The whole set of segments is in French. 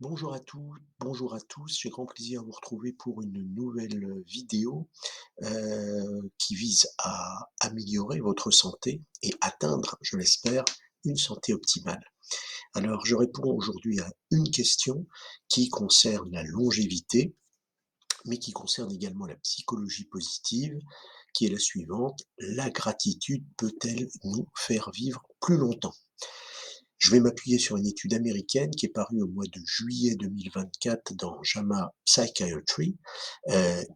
Bonjour à tous, bonjour à tous. J'ai grand plaisir à vous retrouver pour une nouvelle vidéo qui vise à améliorer votre santé et atteindre, je l'espère, une santé optimale. Alors, je réponds aujourd'hui à une question qui concerne la longévité, mais qui concerne également la psychologie positive, qui est la suivante. La gratitude peut-elle nous faire vivre plus longtemps? Je vais m'appuyer sur une étude américaine qui est parue au mois de juillet 2024 dans JAMA Psychiatry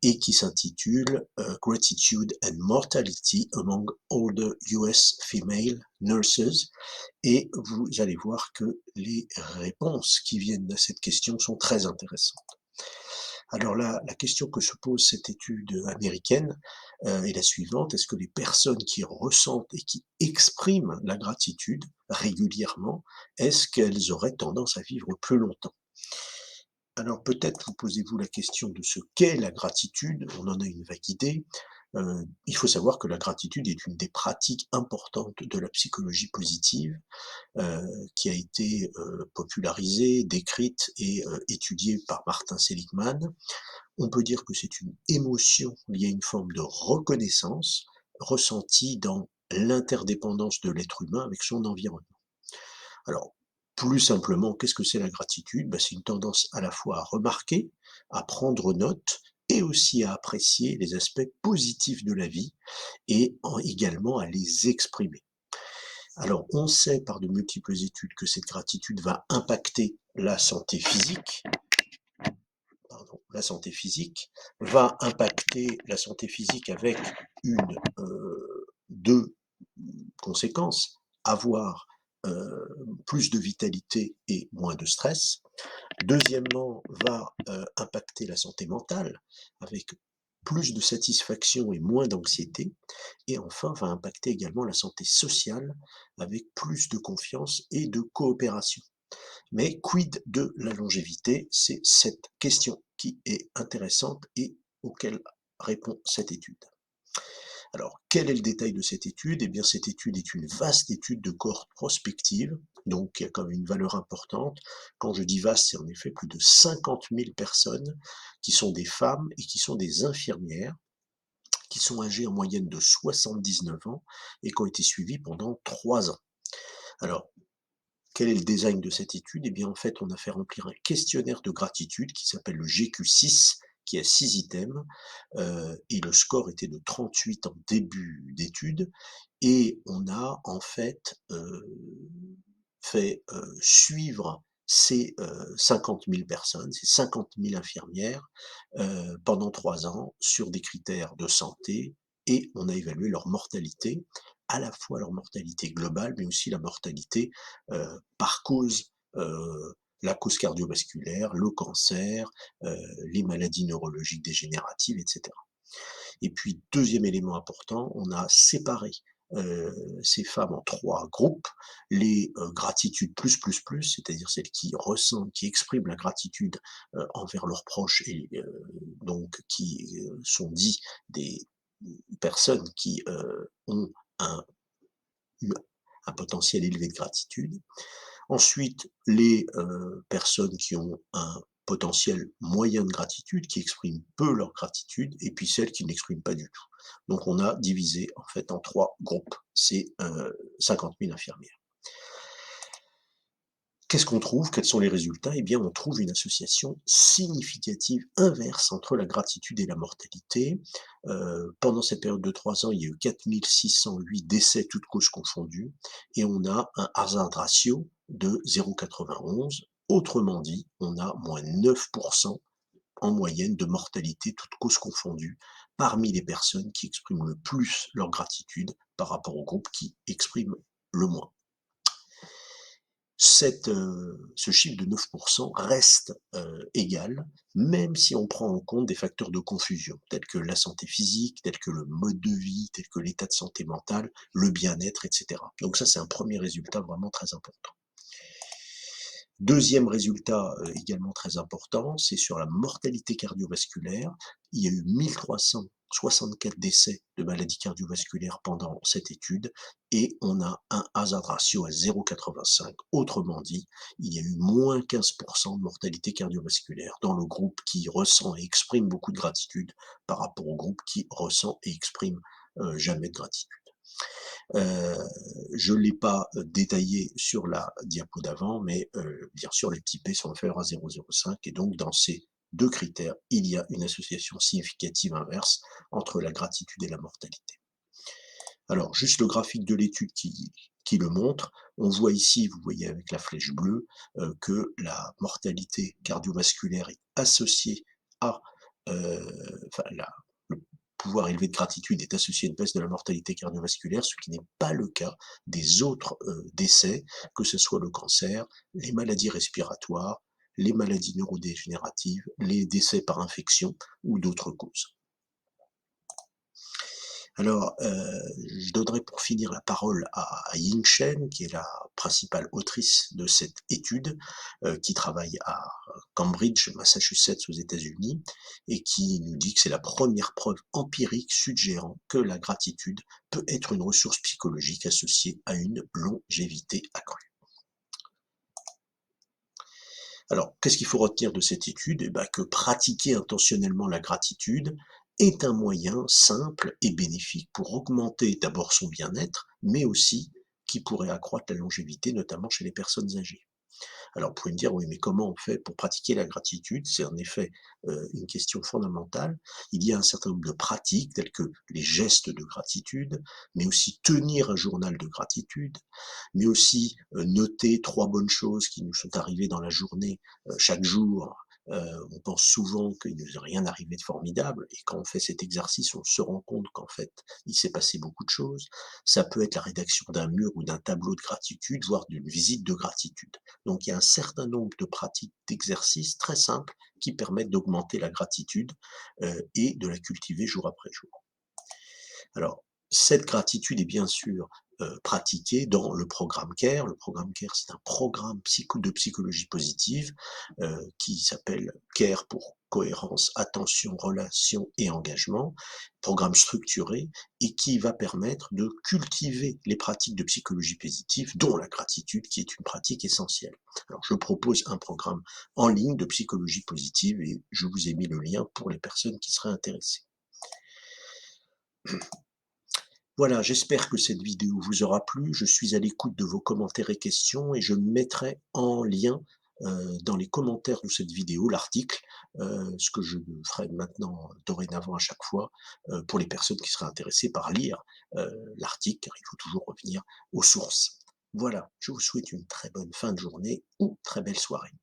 et qui s'intitule Gratitude and Mortality Among Older US Female Nurses. Et vous allez voir que les réponses qui viennent à cette question sont très intéressantes. Alors là, la question que se pose cette étude américaine est la suivante. Est-ce que les personnes qui ressentent et qui expriment la gratitude régulièrement, est-ce qu'elles auraient tendance à vivre plus longtemps? Alors peut-être vous posez-vous la question de ce qu'est la gratitude, on en a une vague idée. Il faut savoir que la gratitude est une des pratiques importantes de la psychologie positive, qui a été popularisée, décrite et étudiée par Martin Seligman. On peut dire que c'est une émotion liée à une forme de reconnaissance ressentie dans l'interdépendance de l'être humain avec son environnement. Alors, plus simplement, qu'est-ce que c'est la gratitude? C'est une tendance à la fois à remarquer, à prendre note et aussi à apprécier les aspects positifs de la vie et également à les exprimer. Alors, on sait par de multiples études que cette gratitude va impacter la santé physique, la santé physique, va impacter la santé physique avec une, deux conséquences, avoir plus de vitalité et moins de stress. Deuxièmement, va impacter la santé mentale avec plus de satisfaction et moins d'anxiété. Et enfin, va impacter également la santé sociale avec plus de confiance et de coopération. Mais quid de la longévité? C'est cette question qui est intéressante et auquel répond cette étude. Alors, quel est le détail de cette étude? Eh bien, cette étude est une vaste étude de cohorte prospective, donc qui a comme une valeur importante. Quand je dis vaste, c'est en effet plus de 50 000 personnes qui sont des femmes et qui sont des infirmières, qui sont âgées en moyenne de 79 ans et qui ont été suivies pendant 3 ans. Alors, quel est le design de cette étude? Eh bien, en fait, on a fait remplir un questionnaire de gratitude qui s'appelle le GQ6, qui a 6 items, et le score était de 38 en début d'étude. Et on a en fait fait suivre ces 50 000 personnes, ces 50 000 infirmières, pendant 3 ans sur des critères de santé et on a évalué leur mortalité, à la fois leur mortalité globale, mais aussi la mortalité par cause, la cause cardiovasculaire, le cancer, les maladies neurologiques dégénératives, etc. Et puis, deuxième élément important, on a séparé ces femmes en 3 groupes. Les gratitudes plus, c'est-à-dire celles qui ressentent, qui expriment la gratitude envers leurs proches et donc qui sont dits des personnes qui ont un, un potentiel élevé de gratitude. Ensuite, les personnes qui ont un potentiel moyen de gratitude, qui expriment peu leur gratitude, et puis celles qui ne l'expriment pas du tout. Donc on a divisé en fait en 3 groupes ces 50 000 infirmières. Qu'est-ce qu'on trouve? Quels sont les résultats? Eh bien, on trouve une association significative inverse entre la gratitude et la mortalité. Pendant cette période de 3 ans, il y a eu 4 608 décès, toutes causes confondues, et on a un hazard ratio de 0,91. Autrement dit, on a moins 9% en moyenne de mortalité, toutes causes confondues, parmi les personnes qui expriment le plus leur gratitude par rapport au groupe qui exprime le moins. Ce chiffre de 9% reste égal, même si on prend en compte des facteurs de confusion, tels que la santé physique, tels que le mode de vie, tels que l'état de santé mentale, le bien-être, etc. Donc ça, c'est un premier résultat vraiment très important. Deuxième résultat, également très important, c'est sur la mortalité cardiovasculaire. Il y a eu 1 364 décès de maladies cardiovasculaires pendant cette étude et on a un hazard ratio à 0,85. Autrement dit, il y a eu moins 15% de mortalité cardiovasculaire dans le groupe qui ressent et exprime beaucoup de gratitude par rapport au groupe qui ressent et exprime jamais de gratitude. Euh, je ne l'ai pas détaillé sur la diapo d'avant, mais bien sûr, les petits p sont inférieurs à 0,05 et donc dans ces deux critères, il y a une association significative inverse entre la gratitude et la mortalité. Alors, juste le graphique de l'étude qui le montre. On voit ici, vous voyez avec la flèche bleue, que la mortalité cardiovasculaire est associée à, enfin, le pouvoir élevé de gratitude est associé à une baisse de la mortalité cardiovasculaire, ce qui n'est pas le cas des autres décès, que ce soit le cancer, les maladies respiratoires, les maladies neurodégénératives, les décès par infection ou d'autres causes. Alors, je donnerai pour finir la parole à Ying Chen, qui est la principale autrice de cette étude, qui travaille à Cambridge, Massachusetts, aux États-Unis, et qui nous dit que c'est la première preuve empirique suggérant que la gratitude peut être une ressource psychologique associée à une longévité accrue. Alors, qu'est-ce qu'il faut retenir de cette étude? Eh ben, que pratiquer intentionnellement la gratitude est un moyen simple et bénéfique pour augmenter d'abord son bien-être, mais aussi qui pourrait accroître la longévité, notamment chez les personnes âgées. Alors, vous pouvez me dire, oui, mais comment on fait pour pratiquer la gratitude? C'est en effet une question fondamentale. Il y a un certain nombre de pratiques, telles que les gestes de gratitude, mais aussi tenir un journal de gratitude, mais aussi noter 3 bonnes choses qui nous sont arrivées dans la journée chaque jour. On pense souvent qu'il ne nous est rien arrivé de formidable, et quand on fait cet exercice, on se rend compte qu'en fait, il s'est passé beaucoup de choses. Ça peut être la rédaction d'un mur ou d'un tableau de gratitude, voire d'une visite de gratitude. Donc il y a un certain nombre de pratiques d'exercices très simples qui permettent d'augmenter la gratitude et de la cultiver jour après jour. Alors, cette gratitude est bien sûr pratiquée dans le programme CARE. Le programme CARE, c'est un programme de psychologie positive qui s'appelle CARE pour cohérence, attention, relation et engagement, programme structuré et qui va permettre de cultiver les pratiques de psychologie positive, dont la gratitude, qui est une pratique essentielle. Alors, je propose un programme en ligne de psychologie positive et je vous ai mis le lien pour les personnes qui seraient intéressées. Voilà, j'espère que cette vidéo vous aura plu. Je suis à l'écoute de vos commentaires et questions et je mettrai en lien dans les commentaires de cette vidéo l'article, ce que je ferai maintenant dorénavant à chaque fois pour les personnes qui seraient intéressées par lire l'article, car il faut toujours revenir aux sources. Voilà, je vous souhaite une très bonne fin de journée ou très belle soirée.